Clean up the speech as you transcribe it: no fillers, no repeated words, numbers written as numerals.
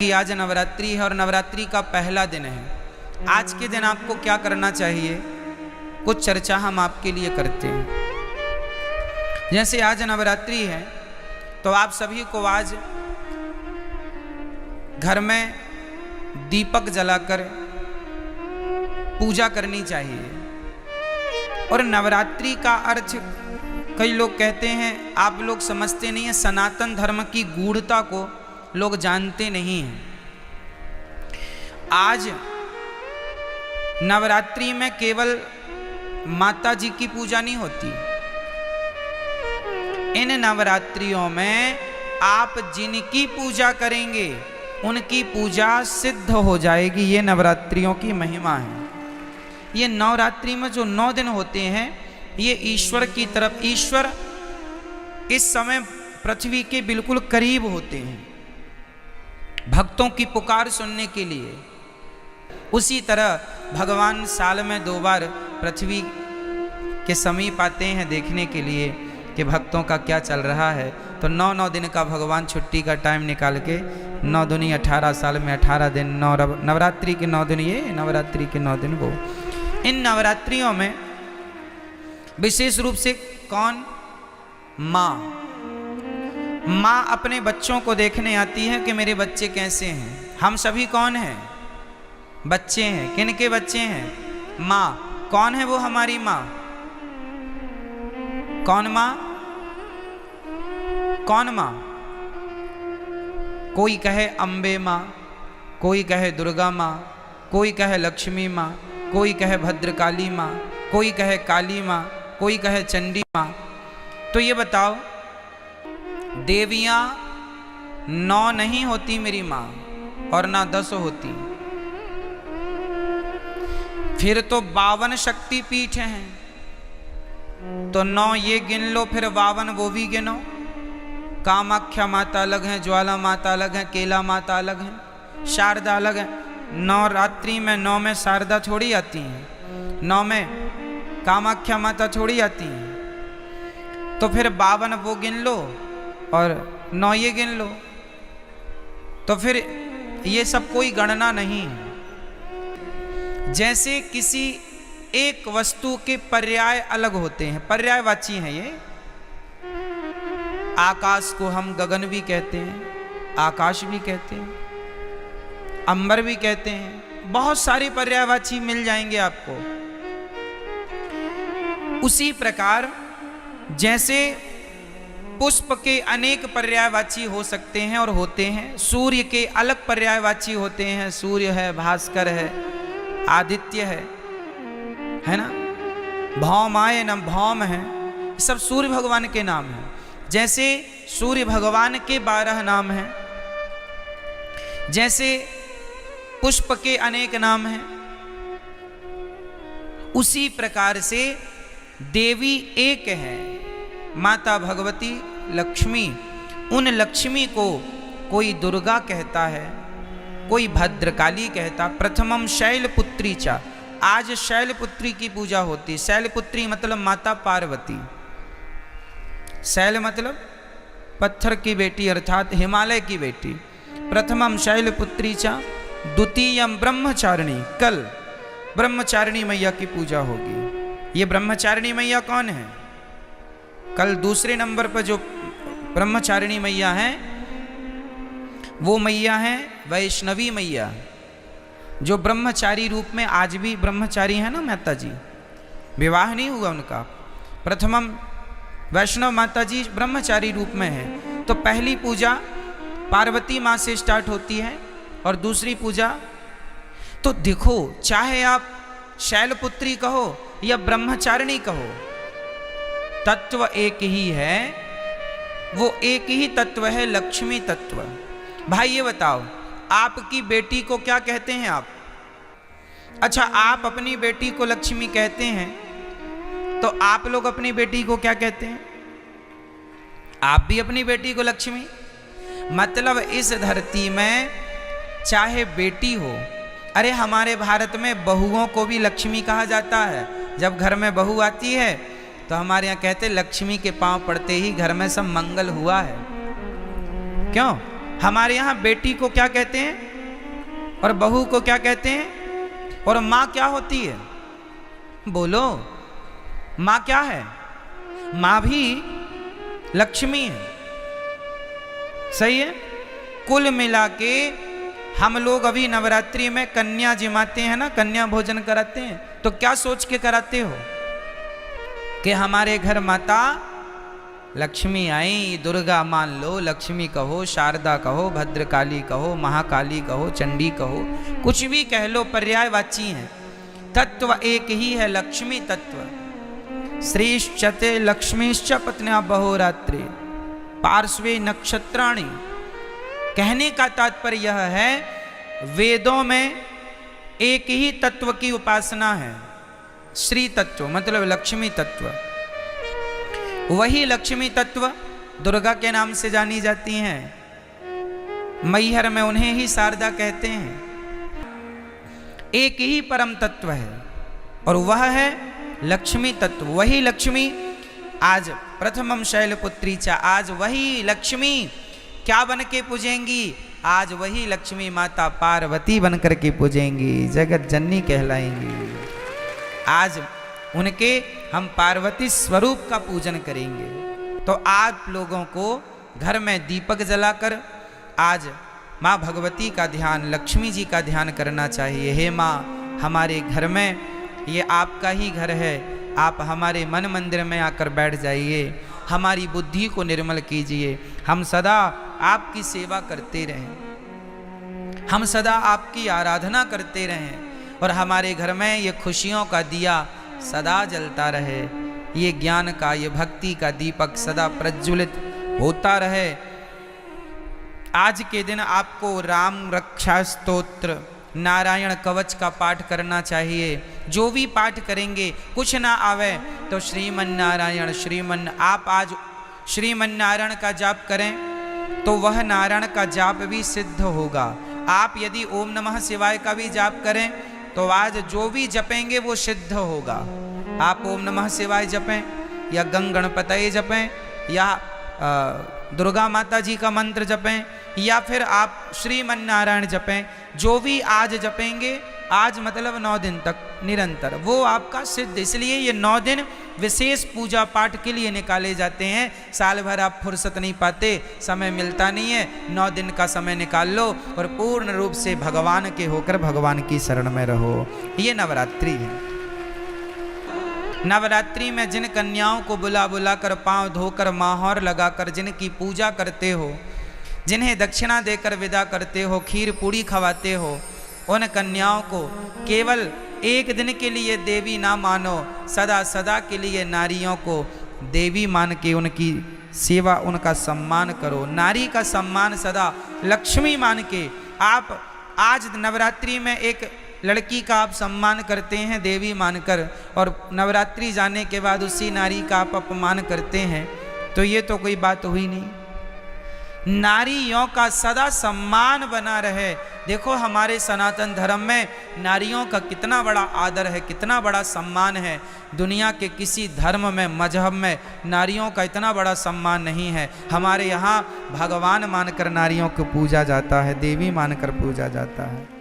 कि आज नवरात्रि है और नवरात्रि का पहला दिन है। आज के दिन आपको क्या करना चाहिए, कुछ चर्चा हम आपके लिए करते हैं। जैसे आज नवरात्रि है तो आप सभी को आज घर में दीपक जलाकर पूजा करनी चाहिए। और नवरात्रि का अर्थ कई लोग कहते हैं, आप लोग समझते नहीं हैं, सनातन धर्म की गूढ़ता को लोग जानते नहीं हैं। आज नवरात्रि में केवल माता जी की पूजा नहीं होती, इन नवरात्रियों में आप जिनकी पूजा करेंगे उनकी पूजा सिद्ध हो जाएगी। ये नवरात्रियों की महिमा है। ये नवरात्रि में जो 9 दिन होते हैं ये ईश्वर की तरफ, ईश्वर इस समय पृथ्वी के बिल्कुल करीब होते हैं भक्तों की पुकार सुनने के लिए। उसी तरह भगवान साल में 2 बार पृथ्वी के समीप आते हैं देखने के लिए कि भक्तों का क्या चल रहा है। तो 9 दिन का भगवान छुट्टी का टाइम निकाल के 9 दूनी 18, साल में 18 दिन, नवरात्रि के 9 दिन ये, नवरात्रि के 9 दिन वो। इन नवरात्रियों में विशेष रूप से कौन, माँ अपने बच्चों को देखने आती है कि मेरे बच्चे कैसे हैं। हम सभी कौन हैं, बच्चे हैं। किन के बच्चे हैं, माँ। कौन है वो हमारी माँ, कौन माँ, कौन माँ। कोई कहे अम्बे माँ, कोई कहे दुर्गा माँ, कोई कहे लक्ष्मी माँ, कोई कहे भद्रकाली माँ, कोई कहे काली माँ, कोई कहे चंडी माँ। तो ये बताओ, देवियाँ 9 नहीं होती मेरी माँ, और ना 10 होती। फिर तो 52 शक्ति पीठ हैं, तो 9 ये गिन लो, फिर 52 वो भी गिनो। कामाख्या माता अलग हैं, ज्वाला माता अलग हैं, केला माता अलग हैं, शारदा अलग है। नवरात्रि में 9 में शारदा थोड़ी आती हैं, 9 में कामाख्या माता थोड़ी आती हैं। तो फिर 52 वो गिन लो और 9 ये गिन लो। तो फिर ये सब कोई गणना नहीं है। जैसे किसी एक वस्तु के पर्याय अलग होते हैं, पर्यायवाची हैं ये। आकाश को हम गगन भी कहते हैं, आकाश भी कहते हैं, अंबर भी कहते हैं। बहुत सारे पर्यायवाची मिल जाएंगे आपको। उसी प्रकार जैसे पुष्प के अनेक पर्यायवाची हो सकते हैं और होते हैं, सूर्य के अलग पर्यायवाची होते हैं। सूर्य है, भास्कर है, आदित्य है ना, भौमाय न भौम है, सब सूर्य भगवान के नाम हैं। जैसे सूर्य भगवान के 12 नाम हैं, जैसे पुष्प के अनेक नाम हैं, उसी प्रकार से देवी एक है, माता भगवती लक्ष्मी। उन लक्ष्मी को कोई दुर्गा कहता है, कोई भद्रकाली कहता। प्रथमम शैलपुत्री चा, आज शैलपुत्री की पूजा होती। शैलपुत्री मतलब माता पार्वती। शैल मतलब पत्थर की बेटी अर्थात हिमालय की बेटी। प्रथमम शैलपुत्री चा, द्वितीयम ब्रह्मचारिणी। कल ब्रह्मचारिणी मैया की पूजा होगी। ये ब्रह्मचारिणी मैया कौन है, कल दूसरे नंबर पर जो ब्रह्मचारिणी मैया हैं वो मैया हैं वैष्णवी मैया, जो ब्रह्मचारी रूप में आज भी ब्रह्मचारी है ना माता जी, विवाह नहीं हुआ उनका। प्रथमम वैष्णव माता जी ब्रह्मचारी रूप में है। तो पहली पूजा पार्वती माँ से स्टार्ट होती है और दूसरी पूजा, तो देखो चाहे आप शैलपुत्री कहो या ब्रह्मचारिणी कहो, तत्व एक ही है, वो एक ही तत्व है, लक्ष्मी तत्व। भाई ये बताओ, आपकी बेटी को क्या कहते हैं आप? अच्छा, आप अपनी बेटी को लक्ष्मी कहते हैं, तो आप लोग अपनी बेटी को क्या कहते हैं? आप भी अपनी बेटी को लक्ष्मी। मतलब इस धरती में चाहे बेटी हो, अरे हमारे भारत में बहुओं को भी लक्ष्मी कहा जाता है। जब घर में बहू आती है तो हमारे यहाँ कहते लक्ष्मी के पांव पड़ते ही घर में सब मंगल हुआ है। क्यों? हमारे यहाँ बेटी को क्या कहते हैं और बहू को क्या कहते हैं, और माँ क्या होती है? बोलो, माँ क्या है? माँ भी लक्ष्मी है। सही है। कुल मिला के हम लोग अभी नवरात्रि में कन्या जिमाते हैं ना, कन्या भोजन कराते हैं, तो क्या सोच के कराते हो कि हमारे घर माता लक्ष्मी आई, दुर्गा मान लो, लक्ष्मी कहो, शारदा कहो, भद्रकाली कहो, महाकाली कहो, चंडी कहो, कुछ भी कह लो, पर्यायवाची हैं। तत्व एक ही है, लक्ष्मी तत्व। श्रीश्चते लक्ष्मीश्च पत्न्या बहोरात्रि पार्श्वे नक्षत्राणि। कहने का तात्पर्य यह है, वेदों में एक ही तत्व की उपासना है, श्री तत्व, मतलब लक्ष्मी तत्व। वही लक्ष्मी तत्व दुर्गा के नाम से जानी जाती हैं। मैहर में उन्हें ही शारदा कहते हैं। एक ही परम तत्व है और वह है लक्ष्मी तत्व। वही लक्ष्मी आज प्रथमम शैलपुत्री चा, आज वही लक्ष्मी क्या बन के पूजेंगी? आज वही लक्ष्मी माता पार्वती बन करके पूजेंगी, जगत जननी कहलाएंगी। आज उनके हम पार्वती स्वरूप का पूजन करेंगे। तो आप लोगों को घर में दीपक जलाकर आज माँ भगवती का ध्यान, लक्ष्मी जी का ध्यान करना चाहिए। हे माँ, हमारे घर में, ये आपका ही घर है, आप हमारे मन मंदिर में आकर बैठ जाइए, हमारी बुद्धि को निर्मल कीजिए। हम सदा आपकी सेवा करते रहें, हम सदा आपकी आराधना करते रहें और हमारे घर में ये खुशियों का दिया सदा जलता रहे, ये ज्ञान का, ये भक्ति का दीपक सदा प्रज्वलित होता रहे। आज के दिन आपको राम रक्षा स्तोत्र, नारायण कवच का पाठ करना चाहिए। जो भी पाठ करेंगे, कुछ ना आवे तो श्रीमन नारायण श्रीमन, आप आज श्रीमन नारायण का जाप करें तो वह नारायण का जाप भी सिद्ध होगा। आप यदि ओम नमः शिवाय का भी जाप करें तो आज जो भी जपेंगे वो सिद्ध होगा। आप ओम नमः शिवाय जपें या गंग गणपतये जपें या दुर्गा माता जी का मंत्र जपें या फिर आप श्रीमन नारायण जपें, जो भी आज जपेंगे, आज मतलब 9 दिन तक निरंतर, वो आपका सिद्ध। इसलिए ये 9 दिन विशेष पूजा पाठ के लिए निकाले जाते हैं। साल भर आप फुर्सत नहीं पाते, समय मिलता नहीं है, 9 दिन का समय निकाल लो और पूर्ण रूप से भगवान के होकर भगवान की शरण में रहो। ये नवरात्रि है। नवरात्रि में जिन कन्याओं को बुला बुला कर, पांव धोकर, माहौर लगाकर जिनकी पूजा करते हो, जिन्हें दक्षिणा देकर विदा करते हो, खीर पूड़ी खवाते हो, उन कन्याओं को केवल एक दिन के लिए देवी ना मानो, सदा सदा के लिए नारियों को देवी मान के उनकी सेवा, उनका सम्मान करो। नारी का सम्मान सदा लक्ष्मी मान के आप आज नवरात्रि में एक लड़की का आप सम्मान करते हैं देवी मानकर, और नवरात्रि जाने के बाद उसी नारी का आप अपमान करते हैं, तो ये तो कोई बात हुई नहीं। नारियों का सदा सम्मान बना रहे। देखो हमारे सनातन धर्म में नारियों का कितना बड़ा आदर है, कितना बड़ा सम्मान है। दुनिया के किसी धर्म में, मजहब में नारियों का इतना बड़ा सम्मान नहीं है। हमारे यहाँ भगवान मानकर नारियों को पूजा जाता है, देवी मानकर पूजा जाता है।